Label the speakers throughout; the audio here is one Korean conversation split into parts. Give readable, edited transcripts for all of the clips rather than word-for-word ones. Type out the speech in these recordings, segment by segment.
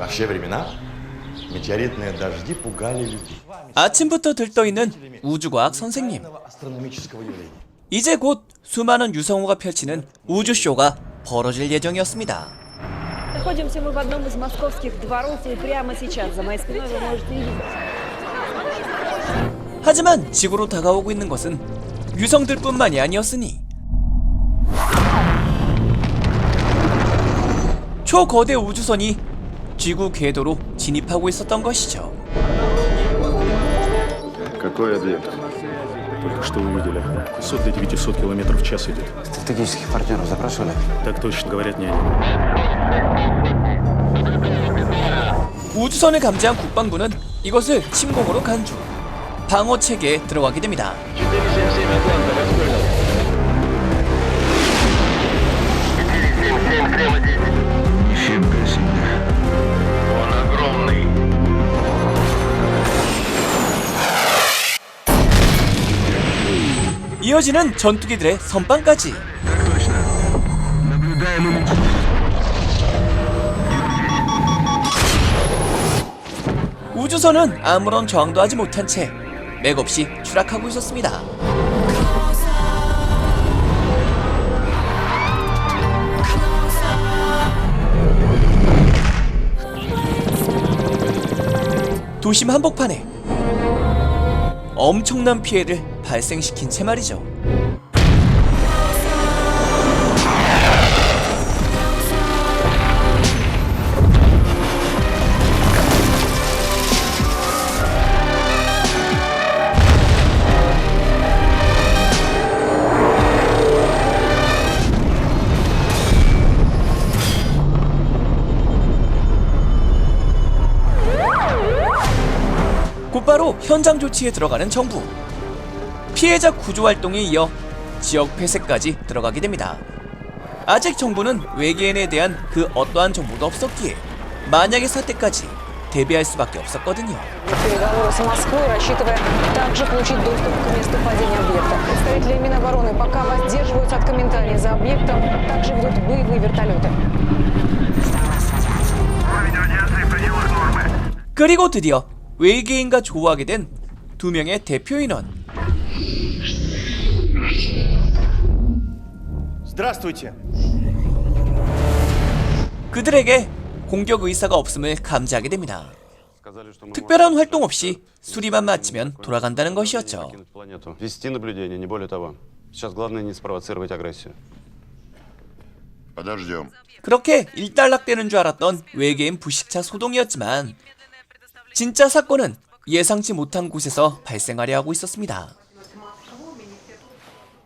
Speaker 1: вообще времена метеоритные дожди пугали людей.
Speaker 2: 아침부터 들떠있는 우주과학 선생님. 이제 곧 수많은 유성우가 펼치는 우주쇼가 벌어질 예정이었습니다.
Speaker 3: Находимся мы в одном из московских дворов, и прямо сейчас за моей спиной вы можете видеть.
Speaker 2: 하지만 지구로 다가오고 있는 것은 유성들뿐만이 아니었으니 초거대 우주선이 지구 궤도로 진입하고 있었던 것이죠.
Speaker 4: Какой объект? Только что увидели. 500 до 900 километров в час идет.
Speaker 5: Стратегических партнеров запрашивали?
Speaker 4: Так точно, говорят, не они.
Speaker 2: 우주선을 감지한 국방부는 이것을 침공으로 간주, 방어 체계에 들어가게 됩니다. 이어지는 전투기들의 선빵까지. 우주선은 아무런 저항도 하지 못한 채 맥없이 추락하고 있었습니다. 도심 한복판에 엄청난 피해를 발생시킨 채 말이죠. 곧바로 현장 조치에 들어가는 정부. 피해자 구조 활동에 이어 지역 폐쇄까지 들어가게 됩니다. 아직 정부는 외계인에 대한 그 어떠한 정보도 없었기에 만약의 사태까지 대비할 수밖에 없었거든요.
Speaker 6: Переговоры с Москвой, рассчитывая также получить доступ к месту падения объекта. Представители Минобороны пока воздерживаются от комментариев за объектом, также ведут боевые вертолеты.
Speaker 2: 그리고 드디어 외계인과 조우하게 된 두 명의 대표 인원.
Speaker 1: Здравствуйте.
Speaker 2: 그들에게 공격 의사가 없음을 감지하게 됩니다. 특별한 활동 없이 수리만 마치면 돌아간다는 것이었죠.
Speaker 7: Вести наблюдение, не более того. Сейчас главное не спровоцировать агрессию.
Speaker 1: Подождем.
Speaker 2: 그렇게 일단락되는 줄 알았던 외계인 부식차 소동이었지만 진짜 사건은 예상치 못한 곳에서 발생하려 하고 있었습니다.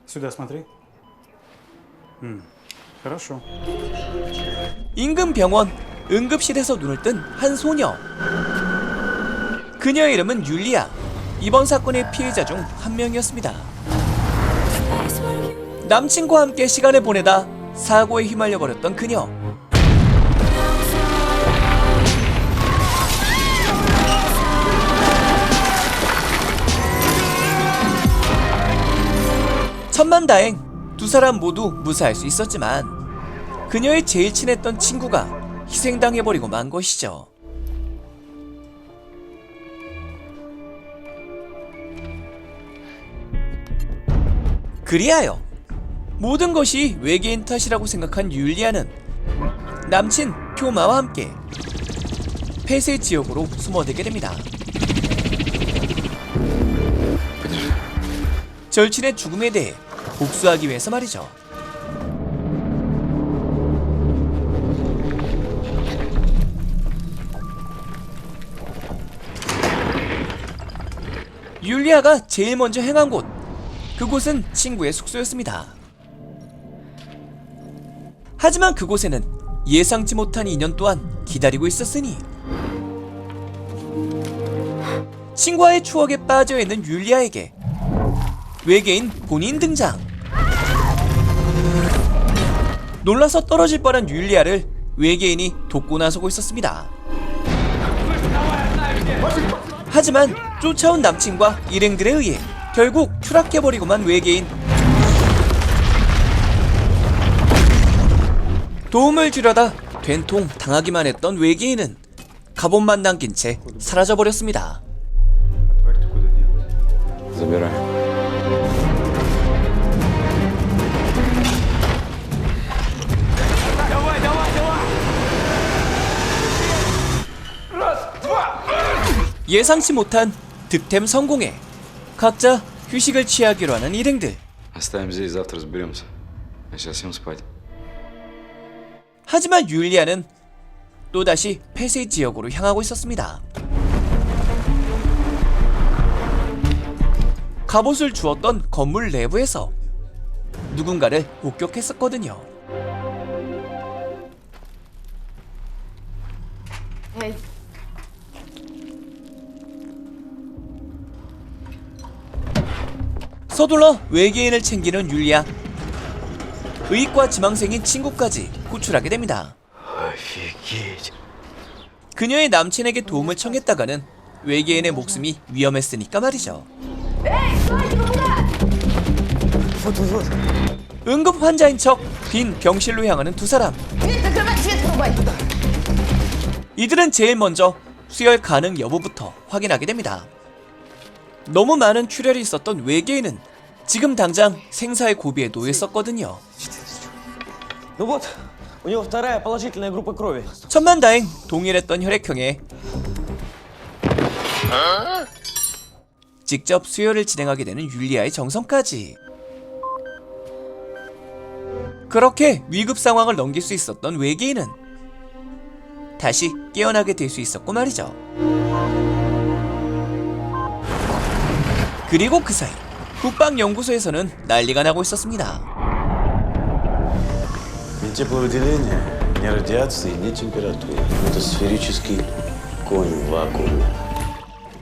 Speaker 4: Сюда смотри. Хорошо.
Speaker 2: 인근 병원 응급실에서 눈을 뜬 한 소녀. 그녀의 이름은 율리아. 이번 사건의 피해자 중 한 명이었습니다. 남친과 함께 시간을 보내다 사고에 휘말려 버렸던 그녀. 천만다행 두 사람 모두 무사할 수 있었지만 그녀의 제일 친했던 친구가 희생당해버리고 만 것이죠. 그리하여 모든 것이 외계인 탓이라고 생각한 율리아는 남친 표마와 함께 폐쇄 지역으로 숨어들게 됩니다. 절친의 죽음에 대해 복수하기 위해서 말이죠. 율리아가 제일 먼저 행한 곳, 그곳은 친구의 숙소였습니다. 하지만 그곳에는 예상치 못한 인연 또한 기다리고 있었으니 친구와의 추억에 빠져있는 율리아에게 외계인 본인 등장. 놀라서 떨어질 뻔한 율리아를 외계인이 돕고 나서고 있었습니다. 하지만 쫓아온 남친과 일행들에 의해 결국 추락해버리고만 외계인. 도움을 주려다 된통 당하기만 했던 외계인은 갑옷만 남긴 채 사라져버렸습니다.
Speaker 5: Забирай.
Speaker 2: 예상치 못한 득템 성공에 각자 휴식을 취하기로 하는 일행들.
Speaker 5: Оставим здесь, завтра разберемся. А сейчас всем спать.
Speaker 2: 하지만 율리아는 또다시 폐쇄 지역으로 향하고 있었습니다. 갑옷을 주었던 건물 내부에서 누군가를 목격했었거든요. 서둘러 외계인을 챙기는 율리아. 의과 지망생인 친구까지 구출하게 됩니다. 그녀의 남친에게 도움을 청했다가는 외계인의 목숨이 위험했으니까 말이죠. 응급 환자인 척 빈 병실로 향하는 두 사람. 이들은 제일 먼저 수혈 가능 여부부터 확인하게 됩니다. 너무 많은 출혈이 있었던 외계인은 지금 당장 생사의 고비에 놓였었거든요.
Speaker 8: Ну вот, у него вторая положительная группа крови.
Speaker 2: 천만다행 동일했던 혈액형에 직접 수혈을 진행하게 되는 율리아의 정성까지. 그렇게 위급 상황을 넘길 수 있었던 외계인은 다시 깨어나게 될 수 있었고 말이죠. 그리고 그 사이 국방연구소에서는 난리가 나고 있었습니다.
Speaker 9: Ни тепловыделения, ни радиации, ни температуры. Это сферический конь в вакууме.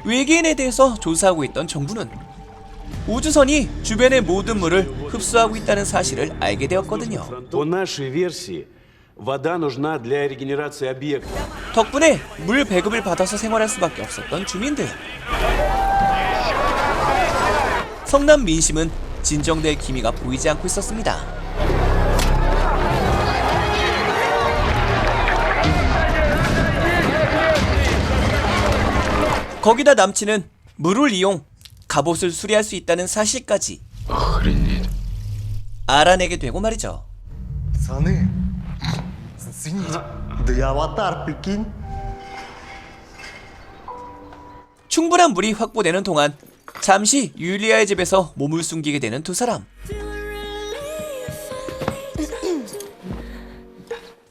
Speaker 2: 외계인에 대해서 조사하고 있던 정부는 우주선이 주변의 모든 물을 흡수하고 있다는 사실을 알게 되었거든요.
Speaker 10: По нашей версии, вода нужна для регенерации объекта.
Speaker 2: 덕분에 물 배급을 받아서 생활할 수밖에 없었던 주민들. 성남 민심은 진정될 기미가 보이지 않고 있었습니다. 거기다 남친은 물을 이용 갑옷을 수리할 수 있다는 사실까지
Speaker 5: Охренеть.
Speaker 2: 알아내게 되고 말이죠.
Speaker 1: Пацаны, зацените. Да и аватар, прикинь.
Speaker 2: 충분한 물이 확보되는 동안 잠시 율리아의 집에서 몸을 숨기게 되는 두 사람.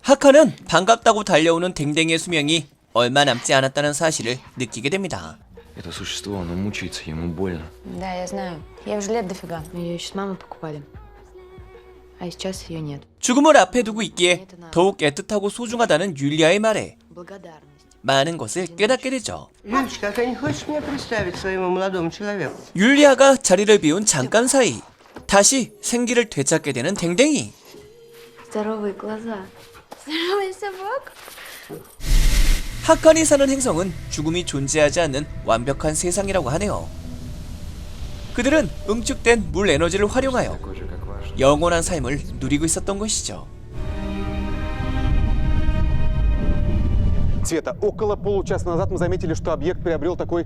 Speaker 2: 하카는 반갑다고 달려오는 댕댕이의 수명이 얼마 남지 않았다는 사실을 느끼게 됩니다.
Speaker 5: Это существо, оно мучается, ему больно.
Speaker 6: Да, я знаю. Я уже лет дофига.
Speaker 11: Ее еще с мамой покупали. А сейчас ее нет.
Speaker 2: 죽음을 앞에 두고 있기에 더욱 애틋하고 소중하다는 율리아의 말에
Speaker 11: Благодарность.
Speaker 2: 많은 것을 깨닫게 되죠.
Speaker 12: Юлечка, а ты не хочешь меня представить своему молодому человеку?
Speaker 2: 율리아가 자리를 비운 잠깐 사이 다시 생기를 되찾게 되는 댕댕이.
Speaker 11: Здоровые глаза. Здоровая собака.
Speaker 2: 하칸이 사는 행성은 죽음이 존재하지 않는 완벽한 세상이라고 하네요. 그들은 응축된 물 에너지를 활용하여 영원한 삶을 누리고 있었던 것이죠.
Speaker 13: Света, около получаса назад мы заметили, что объект приобрел такой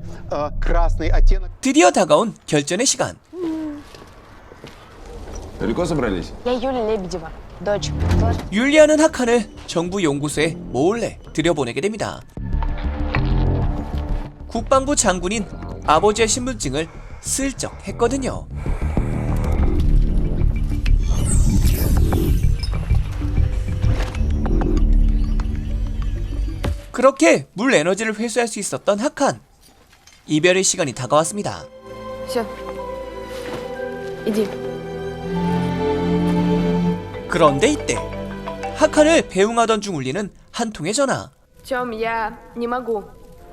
Speaker 13: красный оттенок.
Speaker 2: 드디어 다가온 결전의 시간.
Speaker 5: Далеко собрались?
Speaker 6: Я Юля Лебедева, дочь.
Speaker 2: 율리아는 하칸을 정부 연구소에 몰래 들여보내게 됩니다. 국방부 장군인 아버지의 신분증을 슬쩍 했거든요. 그렇게 물 에너지를 회수할 수 있었던 하칸. 이별의 시간이 다가왔습니다.
Speaker 11: Все. Иди.
Speaker 2: 그런데 이때 하칸을 배웅하던 중 울리는 한 통의 전화.
Speaker 11: Тём, я не могу.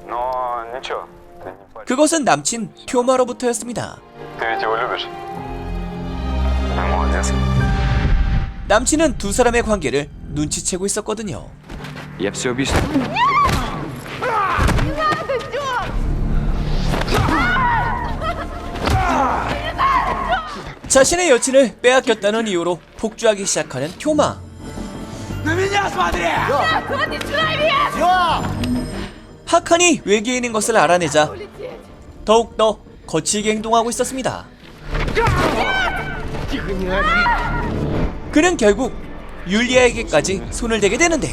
Speaker 10: Но ничего.
Speaker 2: 그것은 남친 튜마로부터였습니다.
Speaker 10: Ты ведь его любишь? Молодец.
Speaker 2: 남친은 두 사람의 관계를 눈치채고 있었거든요.
Speaker 5: Я все объясню.
Speaker 2: 자신의 여친을 빼앗겼다는 이유로 폭주하기 시작하는 튜마. 하칸이 외계인인 것을 알아내자 더욱더 거칠게 행동하고 있었습니다. 그는 결국 율리아에게까지 손을 대게 되는데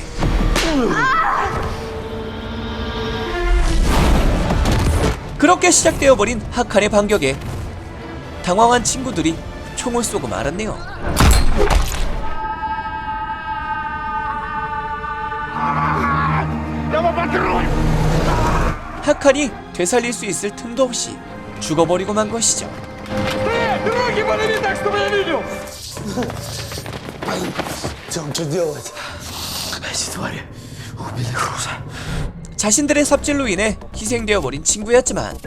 Speaker 2: 그렇게 시작되어버린 하칸의 반격에 당황한 친구들이 총을 쏘고 말았네요. 하칸이 되살릴 수 있을 틈도 없이 죽어버리고 만 것이죠. 자신들의 삽질로 인해 희생되어버린 친구였지만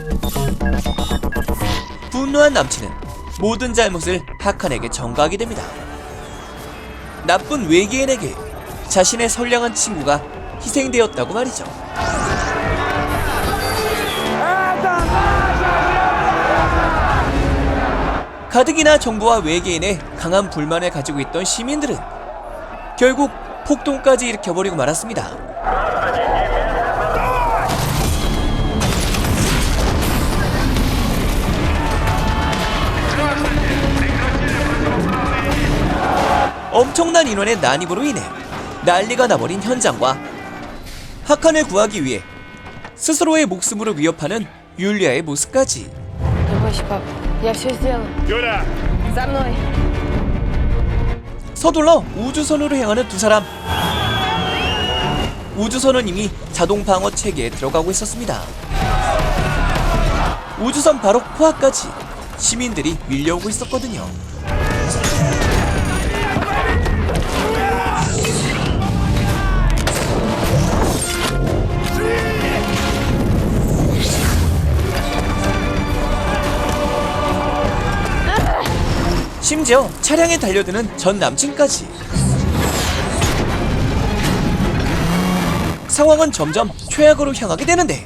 Speaker 2: 분노한 남친은 모든 잘못을 하칸에게 전가하게 됩니다. 나쁜 외계인에게 자신의 선량한 친구가 희생되었다고 말이죠. 가뜩이나 정부와 외계인의 강한 불만을 가지고 있던 시민들은 결국 폭동까지 일으켜버리고 말았습니다. 엄청난 인원의 난입으로 인해 난리가 나버린 현장과 하칸을 구하기 위해 스스로의 목숨으로 위협하는 율리아의 모습까지. 서둘러 우주선으로 향하는 두 사람. 우주선은 이미 자동 방어 체계에 들어가고 있었습니다. 우주선 바로 코앞까지 시민들이 밀려오고 있었거든요. 심지어 차량에 달려드는 전 남친까지. 상황은 점점 최악으로 향하게 되는데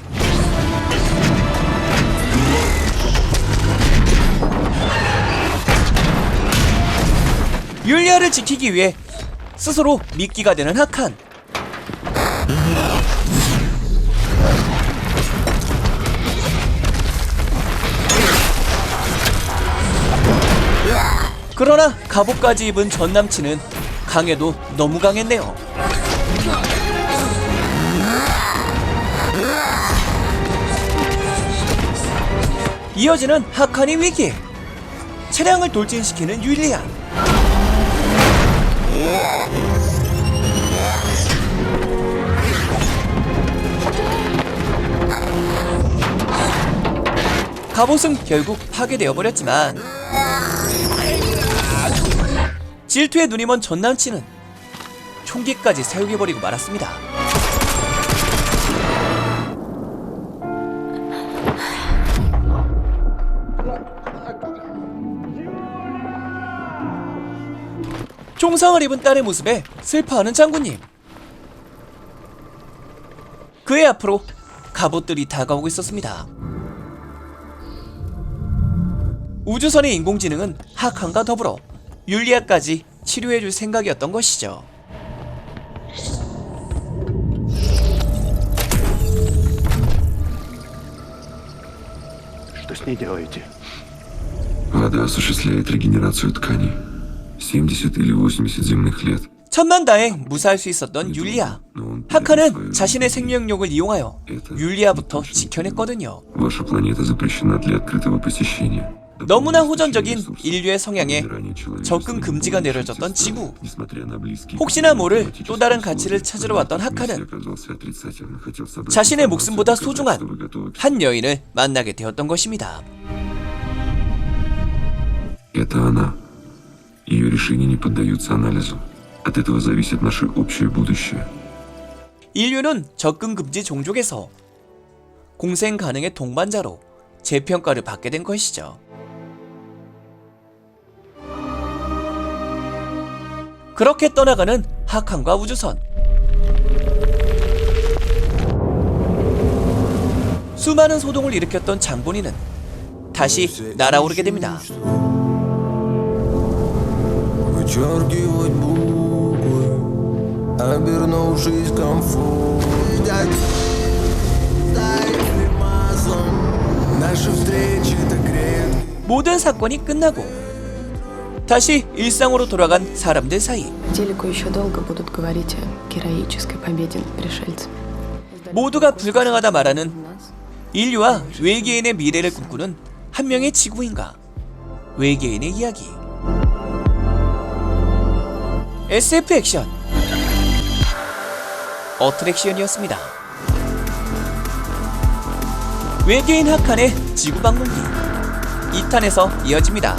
Speaker 2: 율리아를 지키기 위해 스스로 미끼가 되는 하칸. 그러나 갑옷까지 입은 전 남친은 강해도 너무 강했네요. 이어지는 하칸의 위기에 차량을 돌진시키는 율리아. 갑옷은 결국 파괴되어 버렸지만 질투에 눈이 먼 전 남친은 총기까지 사용해버리고 말았습니다. 총상을 입은 딸의 모습에 슬퍼하는 장군님. 그의 앞으로 갑옷들이 다가오고 있었습니다. 우주선의 인공지능은 하칸과 더불어 율리아까지 치료해줄 생각이었던 것이죠.
Speaker 4: Что с ней делаете?
Speaker 14: Вода осуществляет регенерацию тканей. 70 или 80 земных лет.
Speaker 2: 천만다행 무사할 수 있었던 율리아. 하칸은 자신의 생명력을 이용하여 율리아부터 지켜냈거든요.
Speaker 14: Ваша планета запрещена для открытого посещения.
Speaker 2: 너무나 호전적인 인류의 성향에 접근 금지가 내려졌던 지구. 혹시나 모를 또 다른 가치를 찾으러 왔던 하칸은 자신의 목숨보다 소중한 한 여인을 만나게 되었던 것입니다.
Speaker 14: Это она. Ее решения не поддаются анализу. От этого зависит наше общее будущее.
Speaker 2: 인류는 접근 금지 종족에서 공생 가능의 동반자로 재평가를 받게 된 것이죠. 그렇게 떠나가는 하칸과 우주선. 수많은 소동을 일으켰던 장본인은 다시 날아오르게 됩니다.
Speaker 15: Вычеркивать буквы, обернувшись комфортом.
Speaker 2: 모든 사건이 끝나고 다시 일상으로 돌아간 사람들 사이.
Speaker 11: Телеку еще долго будут говорить о героической победе над пришельцами.
Speaker 2: 모두가 불가능하다 말하는 인류와 외계인의 미래를 꿈꾸는 한 명의 지구인과 외계인의 이야기. SF 액션 어트랙션이었습니다. 외계인 하칸의 지구 방문기 2탄에서 이어집니다.